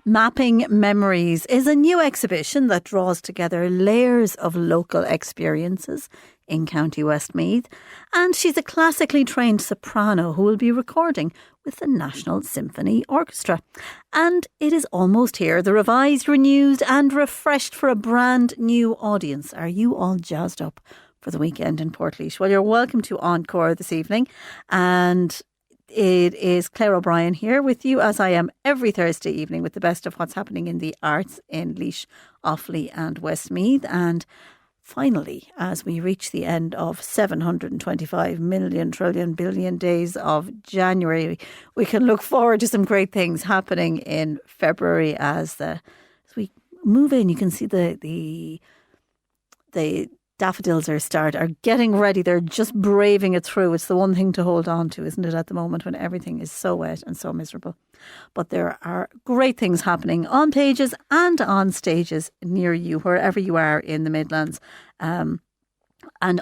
Mapping Memories is a new exhibition that draws together layers of local experiences in County Westmeath, and she's a classically trained soprano who will be recording with the National Symphony Orchestra. And it is almost here, the revised, renewed and refreshed for a brand new audience. Are you all jazzed up for the weekend in Portlaoise? Well, you're welcome to Encore this evening, and it is Claire O'Brien here with you, as I am every Thursday evening, with the best of what's happening in the arts in Laois, Offaly and Westmeath. And finally, as we reach the end of 725 million trillion billion days of January, we can look forward to some great things happening in February as we move in. You can see the daffodils are getting ready. They're just braving it through. It's the one thing to hold on to, isn't it, at the moment when everything is so wet and so miserable. But there are great things happening on pages and on stages near you, wherever you are in the Midlands. And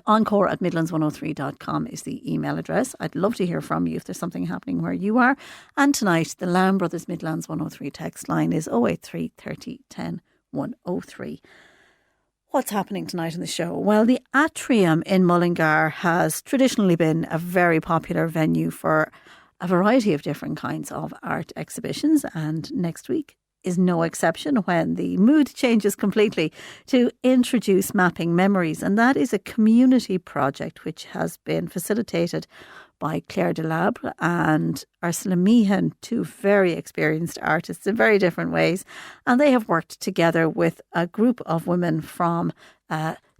encore at midlands103.com is the email address. I'd love to hear from you if there's something happening where you are. And tonight, the Lamb Brothers Midlands 103 text line is 083 30 10 103. What's happening tonight in the show? Well, the Atrium in Mullingar has traditionally been a very popular venue for a variety of different kinds of art exhibitions, and next week is no exception when the mood changes completely to introduce Mapping Memories, and that is a community project which has been facilitated by Claire Delabre and Ursula Meehan, two very experienced artists in very different ways. And they have worked together with a group of women from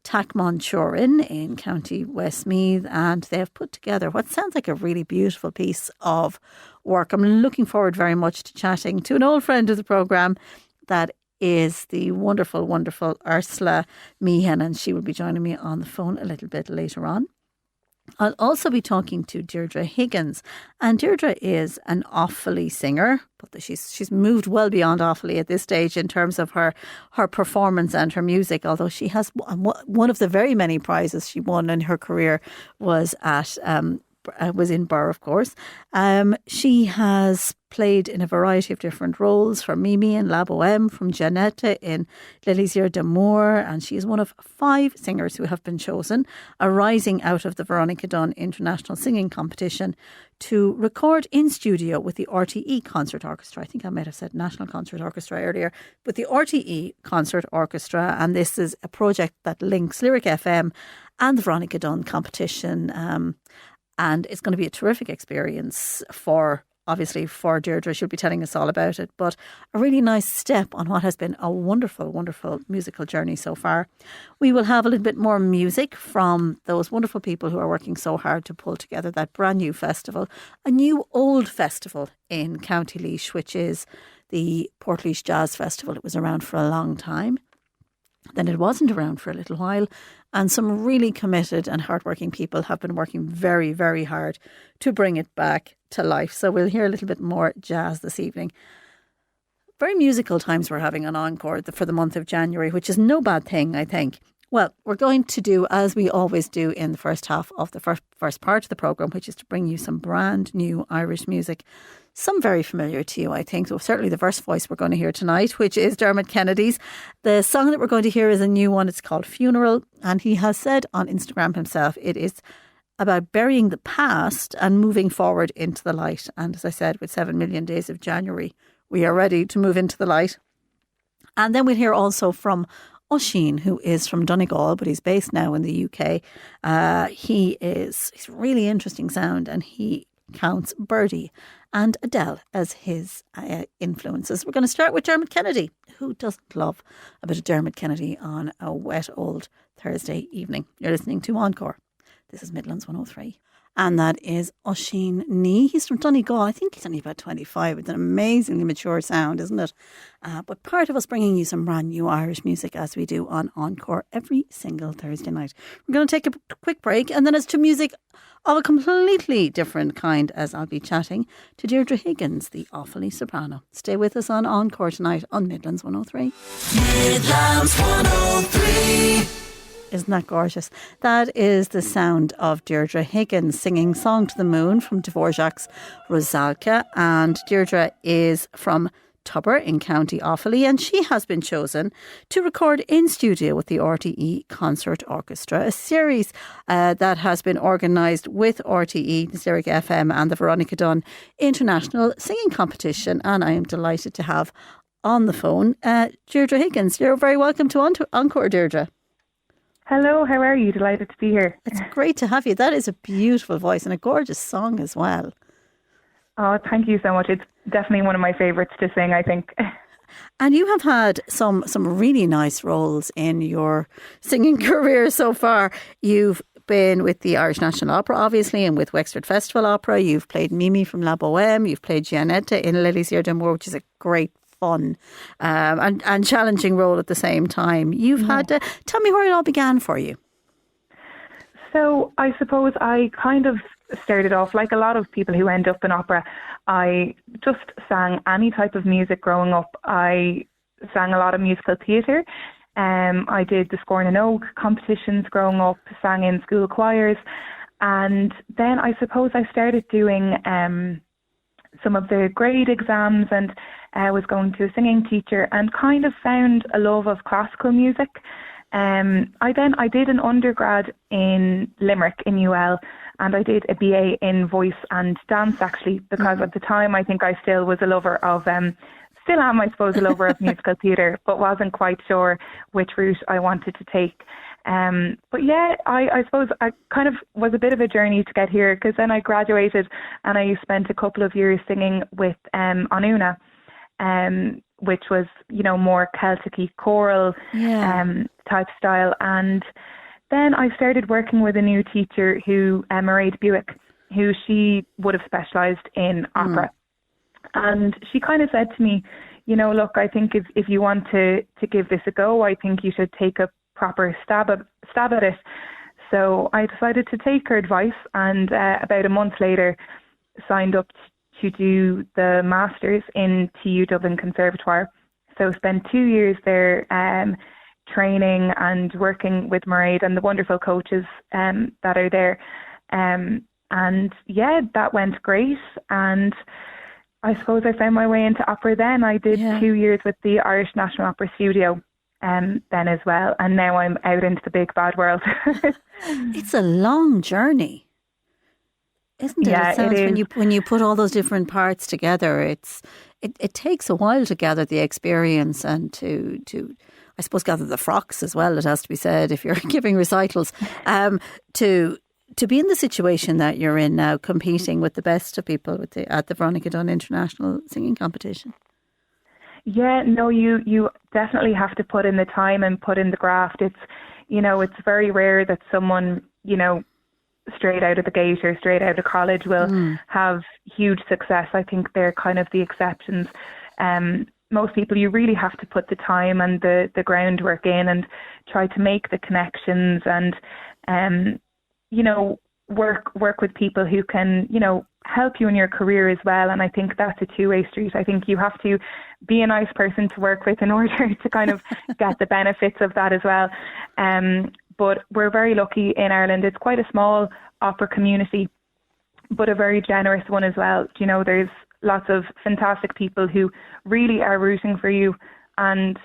Tackmonturin in County Westmeath, and they have put together what sounds like a really beautiful piece of work. I'm looking forward very much to chatting to an old friend of the programme, that is the wonderful, wonderful Ursula Meehan, and she will be joining me on the phone a little bit later on. I'll also be talking to Deirdre Higgins, and Deirdre is an Offaly singer, but she's moved well beyond Offaly at this stage in terms of her performance and her music, although she has one of the very many prizes she won in her career was in Burr, of course. She has played in a variety of different roles, from Mimi in La Bohème, from Janetta in L'Elysir d'Amour, and she is one of 5 singers who have been chosen, arising out of the Veronica Dunn International Singing Competition, to record in studio with the RTE Concert Orchestra. I think I might have said National Concert Orchestra earlier, but the RTE Concert Orchestra, and this is a project that links Lyric FM and the Veronica Dunn competition. And it's going to be a terrific experience for Deirdre. She'll be telling us all about it, but a really nice step on what has been a wonderful, wonderful musical journey so far. We will have a little bit more music from those wonderful people who are working so hard to pull together that brand new festival, a new old festival in County Laois, which is the Portlaoise Jazz Festival. It was around for a long time. Then it wasn't around for a little while, and some really committed and hardworking people have been working very, very hard to bring it back to life. So we'll hear a little bit more jazz this evening. Very musical times we're having on Encore for the month of January, which is no bad thing, I think. Well, we're going to do, as we always do in the first half of the first part of the programme, which is to bring you some brand new Irish music. Some very familiar to you, I think. So certainly the first voice we're going to hear tonight, which is Dermot Kennedy's. The song that we're going to hear is a new one. It's called Funeral. And he has said on Instagram himself, it is about burying the past and moving forward into the light. And as I said, with 7 million days of January, we are ready to move into the light. And then we'll hear also from Oisín, who is from Donegal, but he's based now in the UK. He's a really interesting sound, and he counts Birdie and Adele as his influences. We're going to start with Dermot Kennedy. Who doesn't love a bit of Dermot Kennedy on a wet old Thursday evening? You're listening to Encore. This is Midlands 103. And that is Oisín Ní. He's from Donegal. I think he's only about 25. It's an amazingly mature sound, isn't it? But part of us bringing you some brand new Irish music, as we do on Encore every single Thursday night. We're going to take a quick break, and then as to music of a completely different kind, as I'll be chatting to Deirdre Higgins, the Offaly soprano. Stay with us on Encore tonight on Midlands 103. Midlands 103. Isn't that gorgeous? That is the sound of Deirdre Higgins singing Song to the Moon from Dvorak's Rusalka. And Deirdre is from Tubber in County Offaly, and she has been chosen to record in studio with the RTE Concert Orchestra, a series that has been organised with RTE, Zurich FM and the Veronica Dunn International Singing Competition. And I am delighted to have on the phone Deirdre Higgins. You're very welcome to Encore, Deirdre. Hello, how are you? Delighted to be here. It's great to have you. That is a beautiful voice and a gorgeous song as well. Oh, thank you so much. It's definitely one of my favourites to sing, I think. And you have had some really nice roles in your singing career so far. You've been with the Irish National Opera, obviously, and with Wexford Festival Opera. You've played Mimi from La Bohème. You've played Gianetta in Lilies d'Amour, which is a great fun and challenging role at the same time. You've had to tell me where it all began for you. So I suppose I kind of started off like a lot of people who end up in opera. I just sang any type of music growing up. I sang a lot of musical theatre. I did the Scorn and Oak competitions growing up, sang in school choirs, and then I suppose I started doing some of the grade exams, and was going to a singing teacher and kind of found a love of classical music. I did an undergrad in Limerick in UL, and I did a BA in voice and dance actually, because at the time I think I still was a lover of, still am I suppose a lover of musical theatre, but wasn't quite sure which route I wanted to take. But yeah, I suppose I kind of was a bit of a journey to get here, because then I graduated and I spent a couple of years singing with Anuna, which was, more Celtic-y choral type style. And then I started working with a new teacher who, Mairead Buick, who she would have specialised in opera. And she kind of said to me, look, I think if you want to give this a go, I think you should take a proper stab at it. So I decided to take her advice, and about a month later signed up to do the Masters in TU Dublin Conservatoire. So spent 2 years there training and working with Mairead and the wonderful coaches that are there. And yeah, that went great. And I suppose I found my way into opera then. I did 2 years with the Irish National Opera Studio then as well. And now I'm out into the big bad world. It's a long journey, isn't it? Yeah, it sounds, it is. when you put all those different parts together, it takes a while to gather the experience and to I suppose gather the frocks as well, it has to be said, if you're giving recitals, to be in the situation that you're in now, competing with the best of people at the Veronica Dunn International Singing Competition. Yeah, no, you definitely have to put in the time and put in the graft. It's, it's very rare that someone, straight out of the gate or straight out of college will have huge success. I think they're kind of the exceptions. Most people, you really have to put the time and the groundwork in and try to make the connections and, work with people who can, help you in your career as well. And I think that's a two-way street. I think you have to be a nice person to work with in order to kind of get the benefits of that as well. But we're very lucky in Ireland. It's quite a small opera community, but a very generous one as well. There's lots of fantastic people who really are rooting for you and,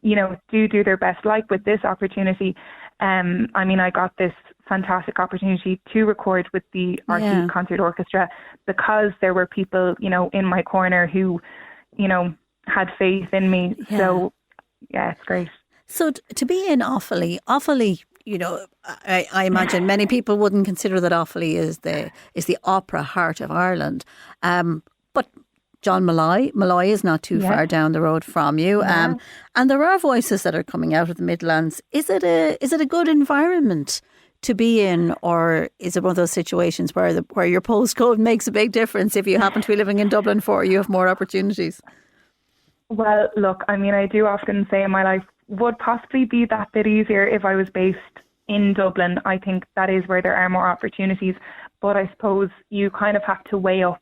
do their best. Like with this opportunity, I got this fantastic opportunity to record with the RTE Concert Orchestra because there were people, in my corner who, had faith in me. Yeah. So, yeah, it's great. So to be in Offaly, I imagine many people wouldn't consider that Offaly is the opera heart of Ireland. But John Malloy is not too far down the road from you. Yeah. And there are voices that are coming out of the Midlands. Is it a good environment to be in, or is it one of those situations where your postcode makes a big difference? If you happen to be living in Dublin, you have more opportunities. Well, look, I do often say my life would possibly be that bit easier if I was based in Dublin. I think that is where there are more opportunities. But I suppose you kind of have to weigh up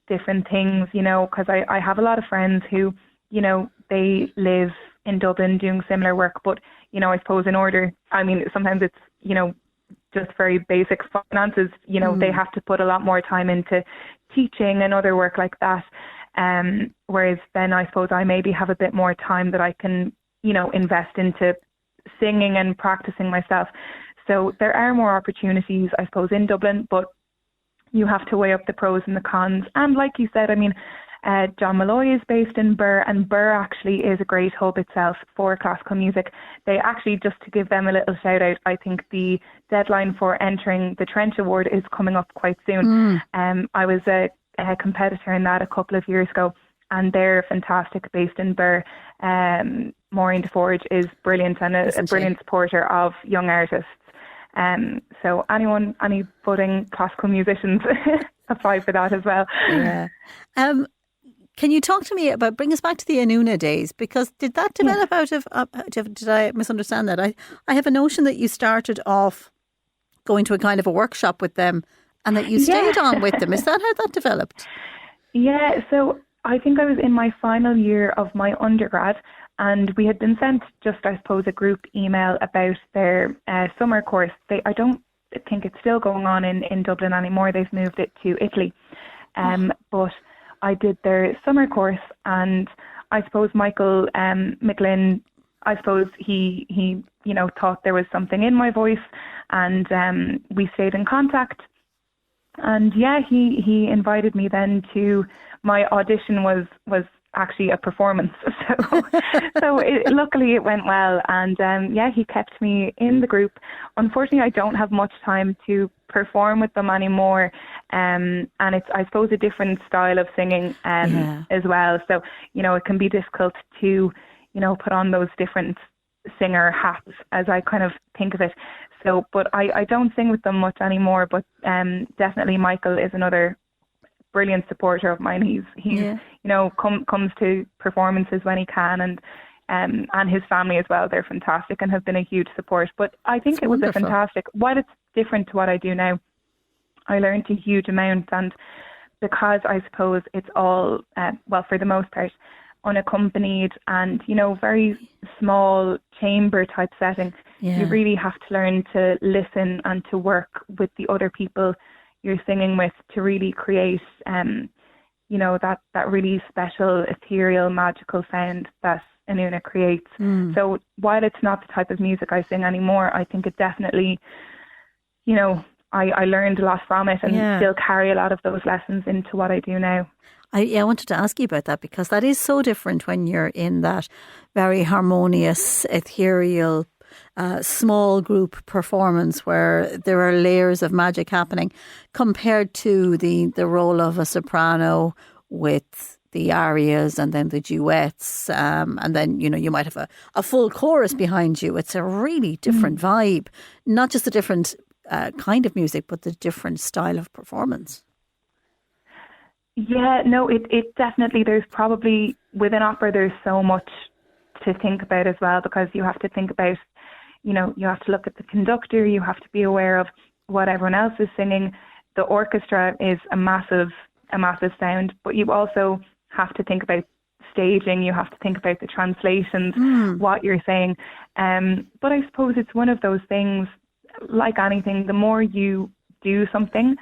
different things, because I have a lot of friends who, they live in Dublin doing similar work. But, I suppose sometimes it's, just very basic finances, they have to put a lot more time into teaching and other work like that. Whereas then I suppose I maybe have a bit more time that I can, invest into singing and practicing myself. So there are more opportunities, I suppose, in Dublin, but you have to weigh up the pros and the cons. And like you said, I mean, John Malloy is based in Birr, and Birr actually is a great hub itself for classical music. They actually, just to give them a little shout out, I think the deadline for entering the Trench Award is coming up quite soon. I was a competitor in that a couple of years ago, and they're fantastic, based in Birr. Maureen DeForge is brilliant and a brilliant supporter of young artists. So any budding classical musicians apply for that as well. Yeah. Can you talk to me bring us back to the Anuna days? Because did that develop out of, did I misunderstand that? I have a notion that you started off going to a kind of a workshop with them and that you stayed on with them. Is that how that developed? Yeah, so I think I was in my final year of my undergrad, and we had been sent just, I suppose, a group email about their summer course. I don't think it's still going on in Dublin anymore. They've moved it to Italy. But I did their summer course, and I suppose Michael McGlynn, I suppose he thought there was something in my voice, and we stayed in contact. And he invited me then to, my audition was actually a performance. So luckily it went well, and he kept me in the group. Unfortunately, I don't have much time to perform with them anymore, and it's, I suppose, a different style of singing as well. So it can be difficult to put on those different singer hats, as I kind of think of it. So, but I don't sing with them much anymore. But definitely Michael is another brilliant supporter of mine. He's comes to performances when he can, and his family as well. They're fantastic and have been a huge support. But I think it was a fantastic, while it's different to what I do now, I learned a huge amount, and because I suppose it's all for the most part unaccompanied and very small chamber type setting, you really have to learn to listen and to work with the other people you're singing with to really create that really special, ethereal, magical sound that Anuna creates. So while it's not the type of music I sing anymore, I think it definitely, I learned a lot from it, and still carry a lot of those lessons into what I do now. I wanted to ask you about that, because that is so different when you're in that very harmonious, ethereal, small group performance where there are layers of magic happening, compared to the role of a soprano with the arias and then the duets, and then you might have a full chorus behind you. It's a really different vibe, not just a different kind of music, but the different style of performance. Yeah, no, it definitely, there's probably, within opera, there's so much to think about as well, because you have to think about, you have to look at the conductor, you have to be aware of what everyone else is singing. The orchestra is a massive sound, but you also have to think about staging, you have to think about the translations, what you're saying. But I suppose it's one of those things, like anything, the more you do something,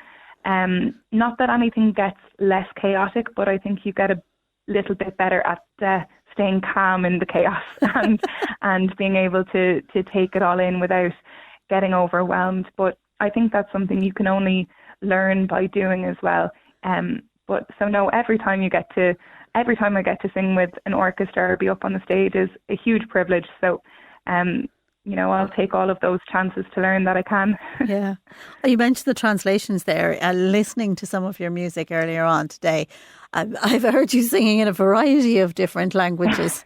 not that anything gets less chaotic, but I think you get a little bit better at staying calm in the chaos and being able to take it all in without getting overwhelmed. But I think that's something you can only learn by doing as well. But so no, every time I get to sing with an orchestra or be up on the stage is a huge privilege. So I'll take all of those chances to learn that I can. Yeah. You mentioned the translations there. Listening to some of your music earlier on today, I've heard you singing in a variety of different languages.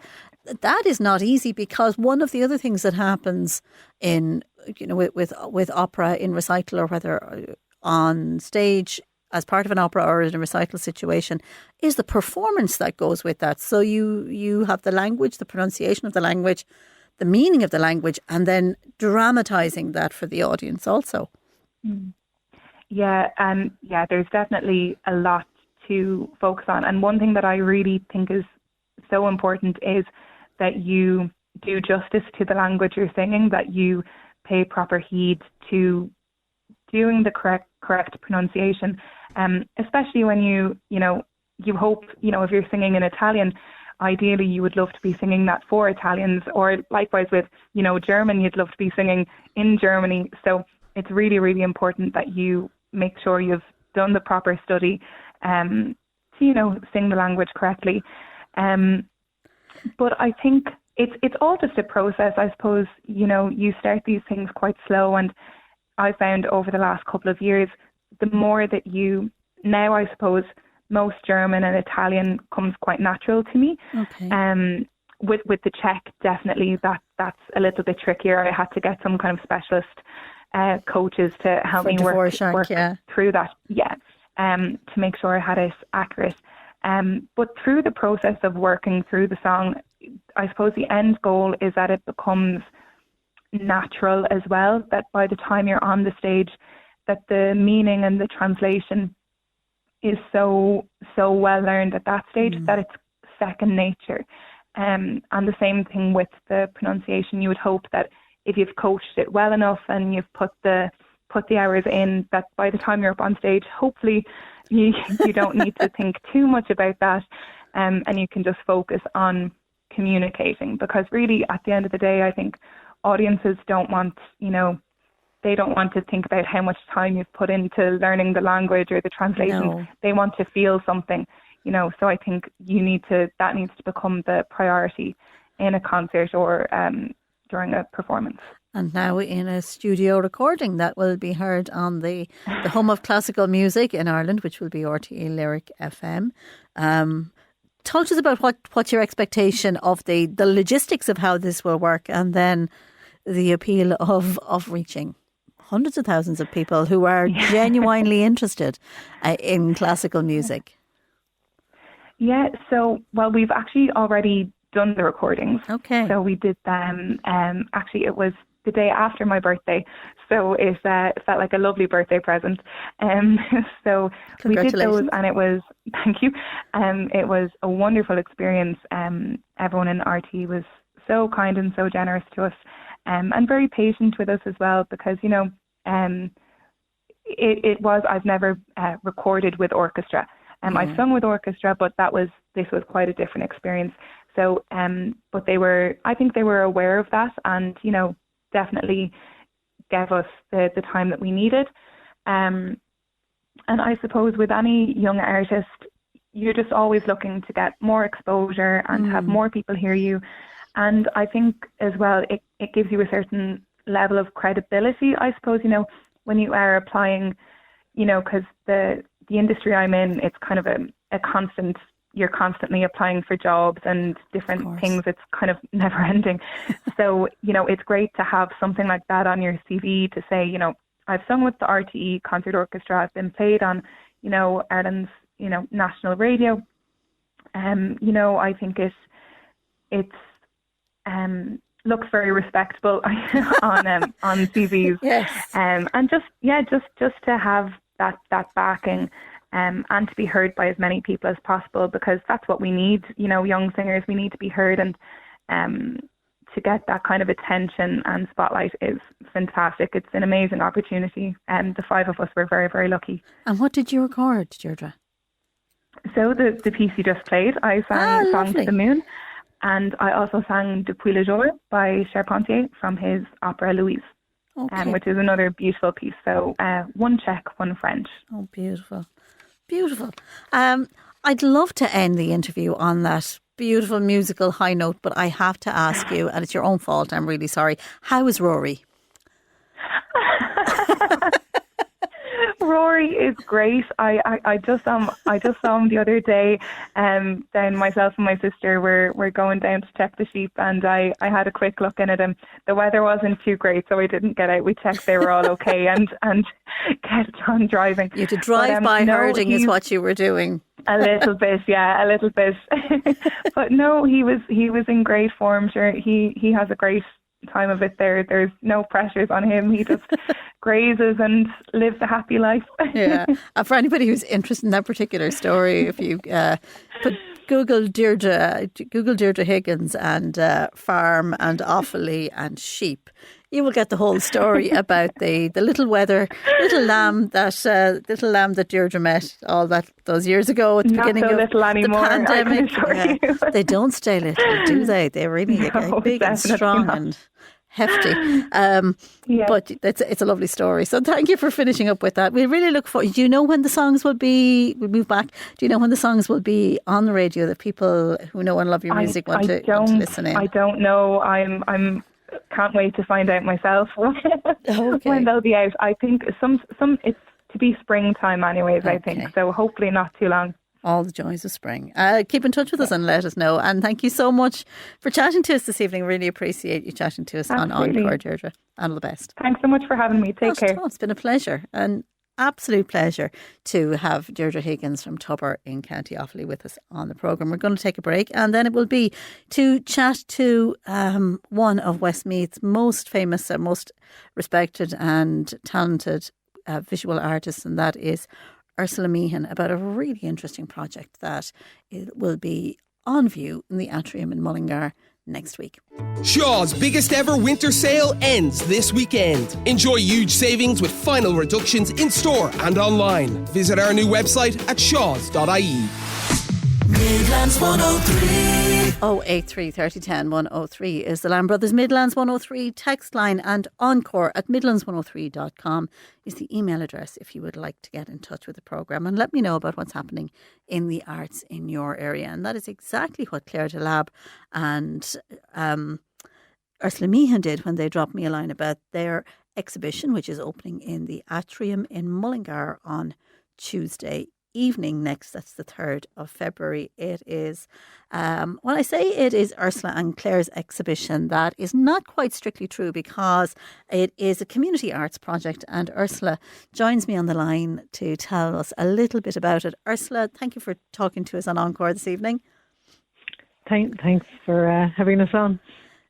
That is not easy, because one of the other things that happens in, with opera in recital, or whether on stage as part of an opera or in a recital situation, is the performance that goes with that. So you have the language, the pronunciation of the language, the meaning of the language, and then dramatising that for the audience also. Yeah, there's definitely a lot to focus on. And one thing that I really think is so important is that you do justice to the language you're singing, that you pay proper heed to doing the correct pronunciation, especially when you hope, if you're singing in Italian, ideally you would love to be singing that for Italians, or likewise with, German, you'd love to be singing in Germany. So it's really, really important that you make sure you've done the proper study to, sing the language correctly. But I think it's all just a process. I suppose, you start these things quite slow, and I found over the last couple of years, the more that now I suppose most German and Italian comes quite natural to me. Okay. With the Czech, definitely that's a little bit trickier. I had to get some kind of specialist coaches to help me work through that. Yeah. To make sure I had it accurate. But through the process of working through the song, I suppose the end goal is that it becomes natural as well, that by the time you're on the stage, that the meaning and the translation is so well learned at that stage that it's second nature. And the same thing with the pronunciation. You would hope that if you've coached it well enough and you've put the hours in, that by the time you're up on stage, hopefully you don't need to think too much about that, and you can just focus on communicating. Because really, at the end of the day, I think audiences don't want, they don't want to think about how much time you've put into learning the language or the translation. No. They want to feel something, so I think that needs to become the priority in a concert or during a performance. And now in a studio recording that will be heard on the home of classical music in Ireland, which will be RTE Lyric FM. Talk to us about what's your expectation of the logistics of how this will work, and then the appeal of reaching hundreds of thousands of people who are genuinely interested in classical music. Yeah, we've actually already done the recordings. Okay. So we did them, actually it was the day after my birthday, so it felt like a lovely birthday present. So we did those, and it was, thank you, it was a wonderful experience. Everyone in RT was so kind and so generous to us, and very patient with us as well, because I've never recorded with orchestra. I've sung with orchestra, but this was quite a different experience. So, but I think they were aware of that, and definitely gave us the time that we needed. And I suppose with any young artist, you're just always looking to get more exposure and have more people hear you. And I think as well, it gives you a certain level of credibility, I suppose, when you are applying, because the industry I'm in, it's kind of a constant, you're constantly applying for jobs and different things. It's kind of never ending. So, it's great to have something like that on your CV to say, I've sung with the RTE Concert Orchestra. I've been played on, Ireland's, national radio. I think it's looks very respectable on CVs. Yes. And just to have that backing. And to be heard by as many people as possible, because that's what we need. Young singers, we need to be heard, and to get that kind of attention and spotlight is fantastic. It's an amazing opportunity, and the five of us were very, very lucky. And what did you record, Deirdre? So the piece you just played, I sang Song to the Moon, and I also sang Depuis le jour by Charpentier from his opera Louise. Okay. Which is another beautiful piece. So one Czech, one French. Oh, beautiful. Beautiful. I'd love to end the interview on that beautiful musical high note, but I have to ask you, and it's your own fault, I'm really sorry. How is Rory? Rory is great. I just saw him the other day. Then myself and my sister were going down to check the sheep, and I had a quick look in at him. The weather wasn't too great, so I didn't get out. We checked they were all okay, and kept on driving. You had to drive by herding is what you were doing. A little bit, yeah, a little bit. But no, he was in great form. Sure, he has a great time of it there. There's no pressures on him. He just grazes and lives a happy life. Yeah. And for anybody who's interested in that particular story, if you Google Deirdre Higgins and farm and Offaly and sheep, You will get the whole story about the little lamb that Deirdre met those years ago at the Not beginning so of little anymore, the pandemic. I can assure you. They don't stay little, do they? They're really No, big and definitely strong not. and hefty. Yeah. But it's a lovely story. So thank you for finishing up with that. We really look forward. Do you know when the songs will be? We move back. Do you know when the songs will be on the radio that people who know and love your music want to listen in? I don't know. I'm can't wait to find out myself when they'll be out. I think some it's to be springtime anyways. I think so. Hopefully not too long. All the joys of spring. Keep in touch with us and let us know. And thank you so much for chatting to us this evening. Really appreciate you chatting to us on Encore, Deirdre. And all the best. Thanks so much for having me. Take care. It's been a pleasure. An absolute pleasure to have Deirdre Higgins from Tubber in County Offaly with us on the programme. We're going to take a break and then it will be to chat to one of Westmeath's most famous and most respected and talented visual artists, and that is Ursula Meehan, about a really interesting project that will be on view in the atrium in Mullingar next week. Shaw's biggest ever winter sale ends this weekend. Enjoy huge savings with final reductions in store and online. Visit our new website at shaws.ie. Midlands 103. 083 3010 103 is the Lamb Brothers Midlands 103 text line, and Encore at midlands103.com is the email address if you would like to get in touch with the programme and let me know about what's happening in the arts in your area. And that is exactly what Claire DeLab and Ursula Meehan did when they dropped me a line about their exhibition, which is opening in the atrium in Mullingar on Tuesday evening next. That's the 3rd of February. It is, when I say it is Ursula and Claire's exhibition, that is not quite strictly true because it is a community arts project, and Ursula joins me on the line to tell us a little bit about it. Ursula, thank you for talking to us on Encore this evening. Thanks for having us on.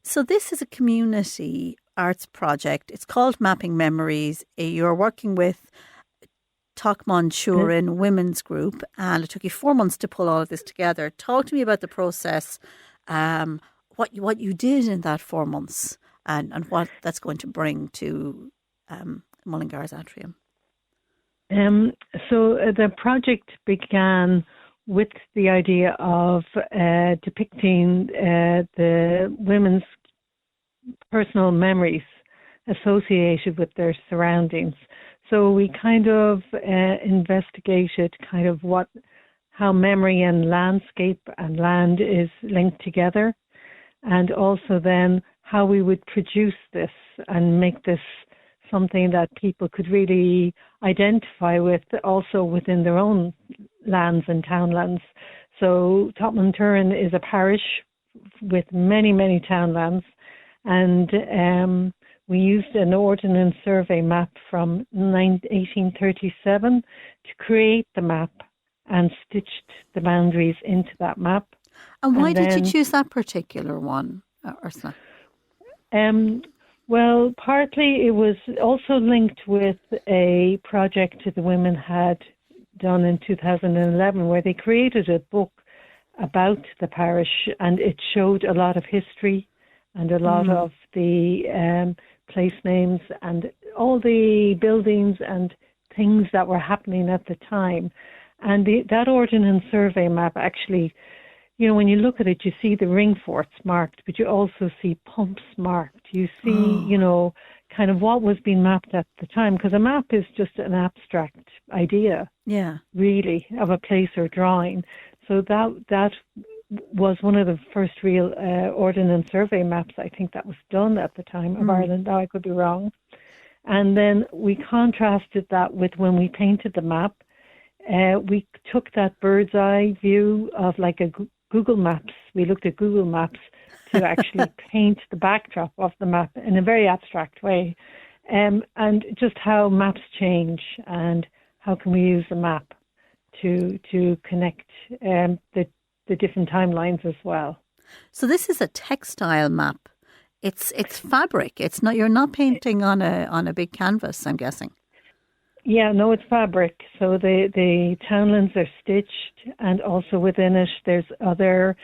So this is a community arts project. It's called Mapping Memories. You're working with Tokmon Shurin Women's Group, and it took you 4 months to pull all of this together. Talk to me about the process, what you did in that 4 months, and what that's going to bring to Mullingar's atrium. So the project began with the idea of depicting the women's personal memories associated with their surroundings. So we kind of investigated kind of how memory and landscape and land is linked together, and also then how we would produce this and make this something that people could really identify with, also within their own lands and townlands. So Topman Turin is a parish with many, many townlands, and we used an ordnance survey map from 1837 to create the map and stitched the boundaries into that map. And why did you choose that particular one, Ursula? Well, partly it was also linked with a project the women had done in 2011 where they created a book about the parish, and it showed a lot of history and a lot of the place names and all the buildings and things that were happening at the time. And that ordnance survey map actually, you know, when you look at it, you see the ring forts marked, but you also see pumps marked. You see, you know, kind of what was being mapped at the time, because a map is just an abstract idea, really, of a place or drawing. So that was one of the first real ordnance survey maps, I think, that was done at the time of Ireland. Now I could be wrong. And then we contrasted that with when we painted the map. We took that bird's eye view of like a Google Maps. We looked at Google Maps to actually paint the backdrop of the map in a very abstract way. And just how maps change and how can we use the map to connect the different timelines as well. So this is a textile map. It's fabric. It's not. You're not painting on a big canvas, I'm guessing. Yeah, no, it's fabric. So the townlands are stitched, and also within it there's other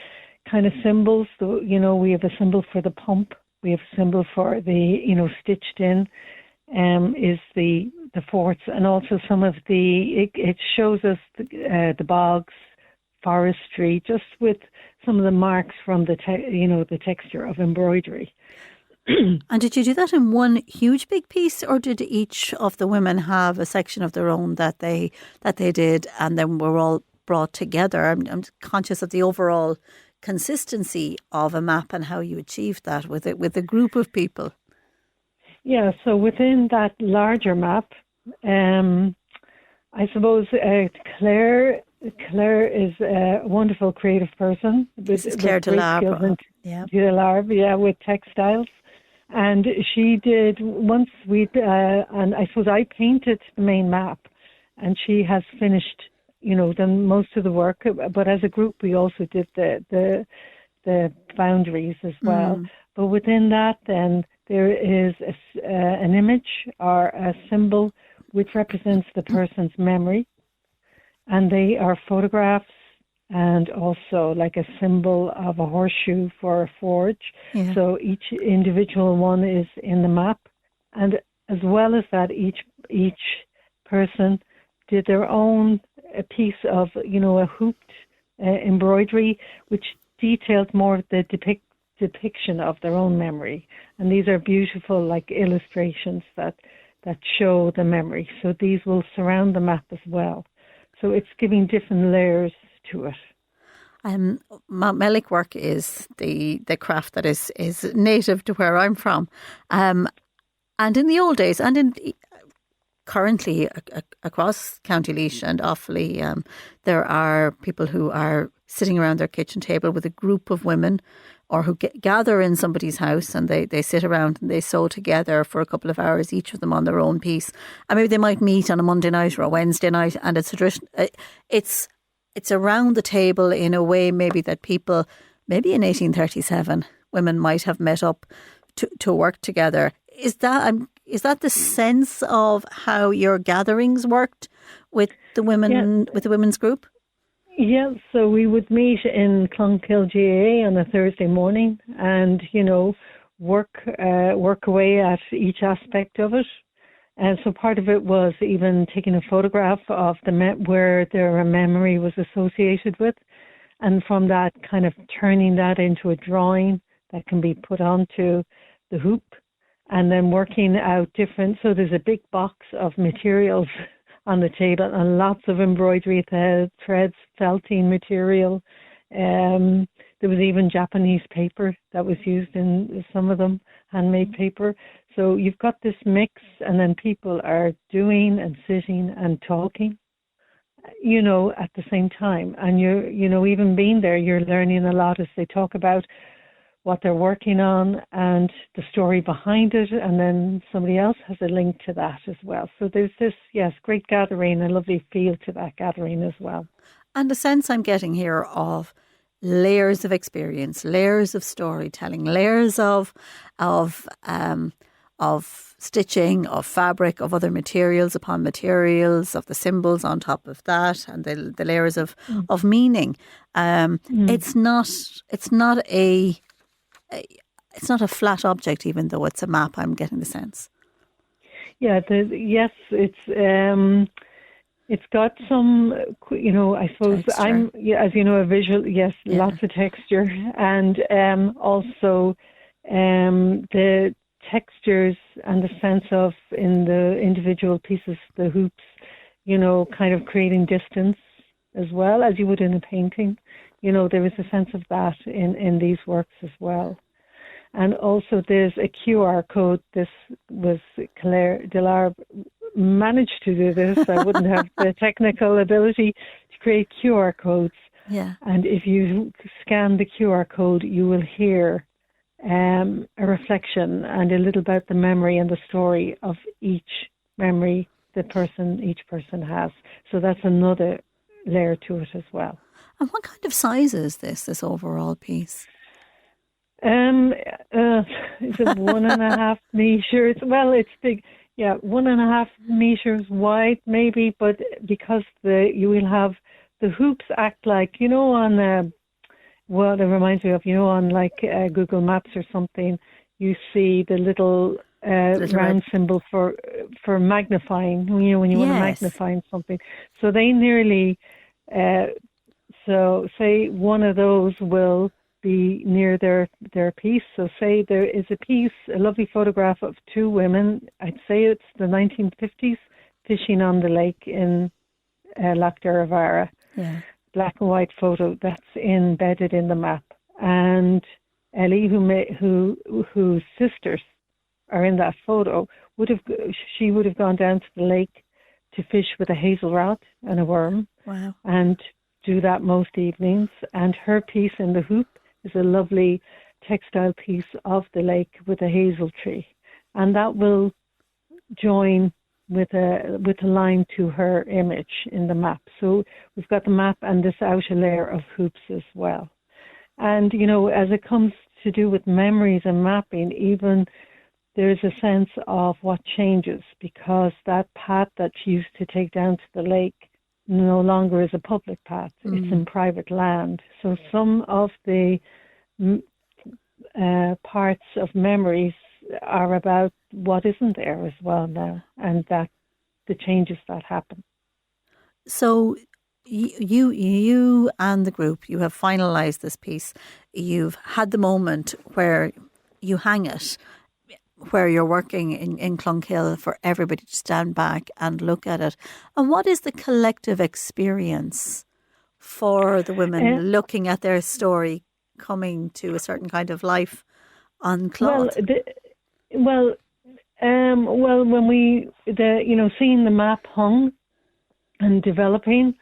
kind of symbols. So, you know, we have a symbol for the pump, we have a symbol for the, stitched in is the forts, and also some of it shows us the bogs, forestry, just with some of the marks from the texture of embroidery. And did you do that in one huge big piece, or did each of the women have a section of their own that they did, and then were all brought together? I'm conscious of the overall consistency of a map and how you achieved that with a group of people. Yeah, so within that larger map, I suppose Claire is a wonderful creative person. This is Claire Delarbre. Delarbre, with textiles. And she did, once and I suppose I painted the main map, and she has finished, done most of the work. But as a group, we also did the boundaries as well. But within that, then, there is an image or a symbol which represents the person's memory. And they are photographs and also like a symbol of a horseshoe for a forge. Yeah. So each individual one is in the map. And as well as that, each person did their own piece of, a hooped embroidery, which detailed more the depiction of their own memory. And these are beautiful like illustrations that show the memory. So these will surround the map as well. So it's giving different layers to it. Melik work is the craft that is native to where I'm from. And in the old days, and currently across County Laois and Offaly, there are people who are sitting around their kitchen table with a group of women, or who gather in somebody's house, and they sit around and they sew together for a couple of hours, each of them on their own piece. And maybe they might meet on a Monday night or a Wednesday night, and it's a tradition. It's around the table in a way maybe that people, maybe in 1837, women might have met up to work together. Is that the sense of how your gatherings worked with the women, with the women's group? Yeah, so we would meet in Clonkill GAA on a Thursday morning and, work away at each aspect of it. And so part of it was even taking a photograph of where their memory was associated with. And from that, kind of turning that into a drawing that can be put onto the hoop, and then working out so there's a big box of materials on the table, and lots of embroidery threads, felting material. There was even Japanese paper that was used in some of them, handmade paper. So you've got this mix, and then people are doing and sitting and talking, at the same time. And you're, even being there, you're learning a lot as they talk about what they're working on and the story behind it, and then somebody else has a link to that as well. So there's this, great gathering, a lovely feel to that gathering as well. And a sense I'm getting here of layers of experience, layers of storytelling, layers of stitching, of fabric, of other materials upon materials, of the symbols on top of that, and the layers of meaning. It's not a flat object, even though it's a map. I'm getting the sense. Yeah, it's got some, I suppose texture. As you know, a visual, lots of texture, and also the textures and the sense of in the individual pieces, the hoops, kind of creating distance as well as you would in a painting. There is a sense of that in these works as well. And also there's a QR code. This was Claire Delarbre managed to do this. I wouldn't have the technical ability to create QR codes. Yeah. And if you scan the QR code, you will hear a reflection and a little about the memory and the story of each memory each person has. So that's another layer to it as well. And what kind of size is this overall piece? It's 1.5 meters. Well, it's big. Yeah, 1.5 meters wide, maybe. But because you will have the hoops act like on it reminds me of on like Google Maps or something. you see the little round symbol for magnifying. When you want to magnify something, so they nearly. So say one of those will be near their piece. So say there is a lovely photograph of two women. I'd say it's the 1950s fishing on the lake in Loch Derivara. Yeah. Black and white photo that's embedded in the map. And Ellie, whose sisters are in that photo, would have gone down to the lake to fish with a hazel rod and a worm. Wow. And do that most evenings. And her piece in the hoop is a lovely textile piece of the lake with a hazel tree. And that will join with a line to her image in the map. So we've got the map and this outer layer of hoops as well. And, as it comes to do with memories and mapping, even there's a sense of what changes, because that path that she used to take down to the lake no longer is a public path. It's in private land. So some of the parts of memories are about what isn't there as well now, and that the changes that happen. So you and the group, you have finalised this piece. You've had the moment where you hang it, where you're working in Clonkill, for everybody to stand back and look at it. And what is the collective experience for the women looking at their story coming to a certain kind of life on cloth? When seeing the map hung and developing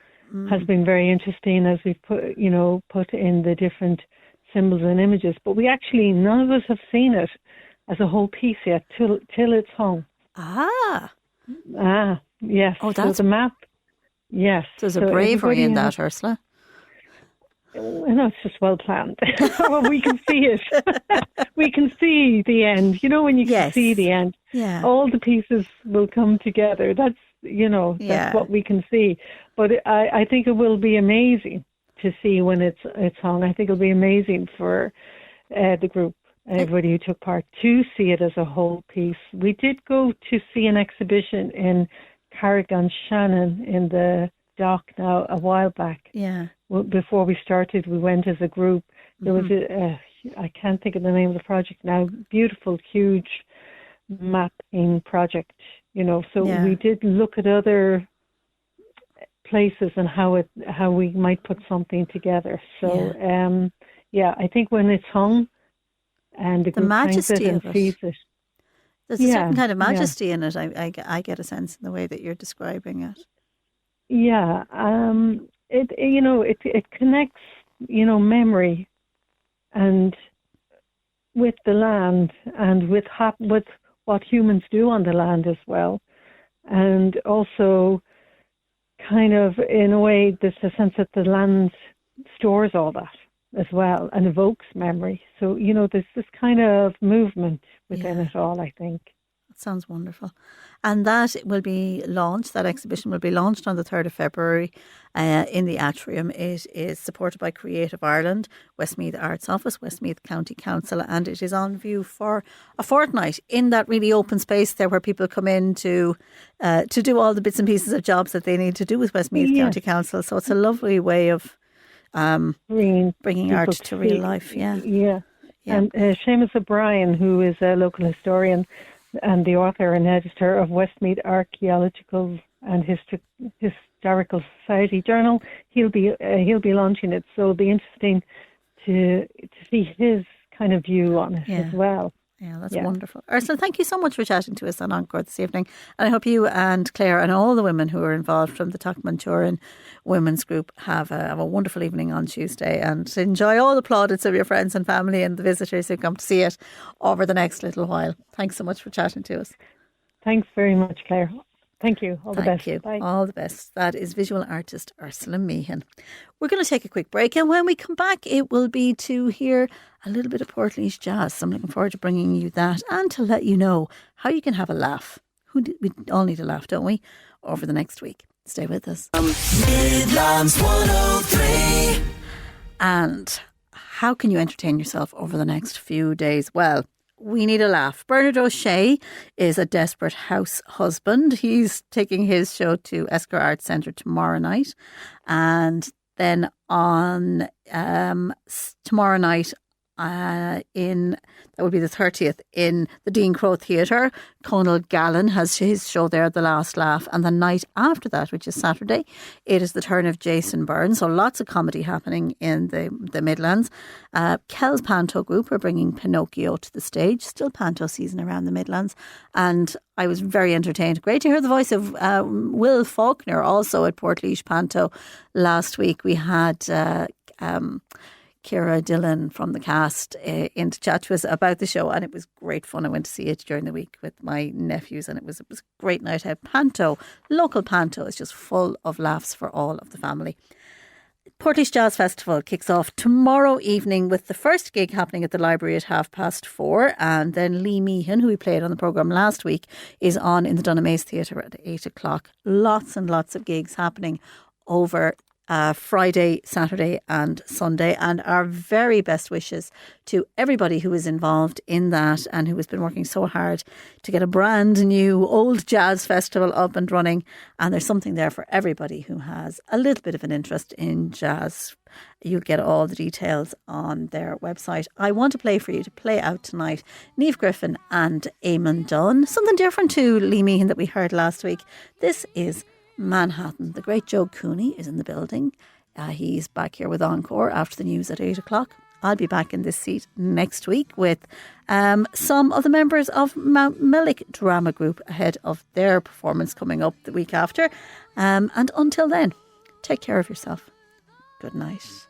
has been very interesting, as we've put in the different symbols and images. But none of us have seen it as a whole piece yet till it's hung. Yes. Oh, that's... So the map, yes. There's a bravery in that, Ursula. No, it's just well planned. Well, we can see it. We can see the end. When you can see the end, all the pieces will come together. That's what we can see. But I think it will be amazing to see when it's hung. I think it'll be amazing for the group and everybody who took part to see it as a whole piece. We did go to see an exhibition in Carrick-on-Shannon in the dock now a while back. Yeah. Before we started, we went as a group. There was I can't think of the name of the project now, beautiful, huge mapping project, So we did look at other places and how we might put something together. So, I think when it's hung and the group majesty finds it and sees it. There's a certain kind of majesty in it. I get a sense in the way that you're describing it. Yeah, it connects, memory and with the land and with what humans do on the land as well. And also kind of, in a way, there's a sense that the land stores all that as well and evokes memory. So, there's this kind of movement within it all, I think. That sounds wonderful. And that will be launched, that exhibition will be launched on the 3rd of February in the atrium. It is supported by Creative Ireland, Westmeath Arts Office, Westmeath County Council, and it is on view for a fortnight in that really open space there where people come in to do all the bits and pieces of jobs that they need to do with Westmeath County Council. So it's a lovely way of bringing art to real life. Yeah. And Seamus O'Brien, who is a local historian and the author and editor of Westmeath Archaeological and Historical Society Journal, he'll be launching it. So it'll be interesting to see his kind of view on it as well. Yeah, that's wonderful. Ursula, thank you so much for chatting to us on Encore this evening. And I hope you and Claire and all the women who are involved from the Takmanturan Women's Group have a wonderful evening on Tuesday and enjoy all the plaudits of your friends and family and the visitors who come to see it over the next little while. Thanks so much for chatting to us. Thanks very much, Claire. Thank you. All the best. Thank you. Bye. All the best. That is visual artist Ursula Meehan. We're going to take a quick break, and when we come back, it will be to hear a little bit of Portlaoise jazz. So I'm looking forward to bringing you that and to let you know how you can have a laugh. We all need a laugh, don't we? Over the next week. Stay with us. Midlands 103. And how can you entertain yourself over the next few days? Well, We Need a Laugh. Bernard O'Shea is a desperate house husband. He's taking his show to Esker Arts Centre tomorrow night. And then on tomorrow night, that would be the 30th, in the Dean Crowe Theatre, Conal Gallen has his show there, The Last Laugh. And the night after that, which is Saturday, it is the turn of Jason Byrne. So lots of comedy happening in the Midlands. Kel's Panto Group are bringing Pinocchio to the stage. Still Panto season around the Midlands. And I was very entertained. Great to hear the voice of Will Faulkner also at Portlaoise Panto last week. We had Ciara Dillon from the cast in to chat to us about the show, and it was great fun. I went to see it during the week with my nephews, and it was a great night out. Panto, local Panto, is just full of laughs for all of the family. Portlaoise Jazz Festival kicks off tomorrow evening with the first gig happening at the library at 4:30, and then Lee Meehan, who we played on the programme last week, is on in the Dunamaze Theatre at 8 o'clock. Lots and lots of gigs happening over Friday, Saturday and Sunday, and our very best wishes to everybody who is involved in that and who has been working so hard to get a brand new old jazz festival up and running. And there's something there for everybody who has a little bit of an interest in jazz. You'll get all the details on their website. I want to play for you to play out tonight Niamh Griffin and Eamon Dunn. Something different to Lee Meehan that we heard last week. This is Manhattan. The great Joe Cooney is in the building. He's back here with Encore after the news at 8 o'clock. I'll be back in this seat next week with some of the members of Mount Mellick Drama Group ahead of their performance coming up the week after. And until then, take care of yourself. Good night.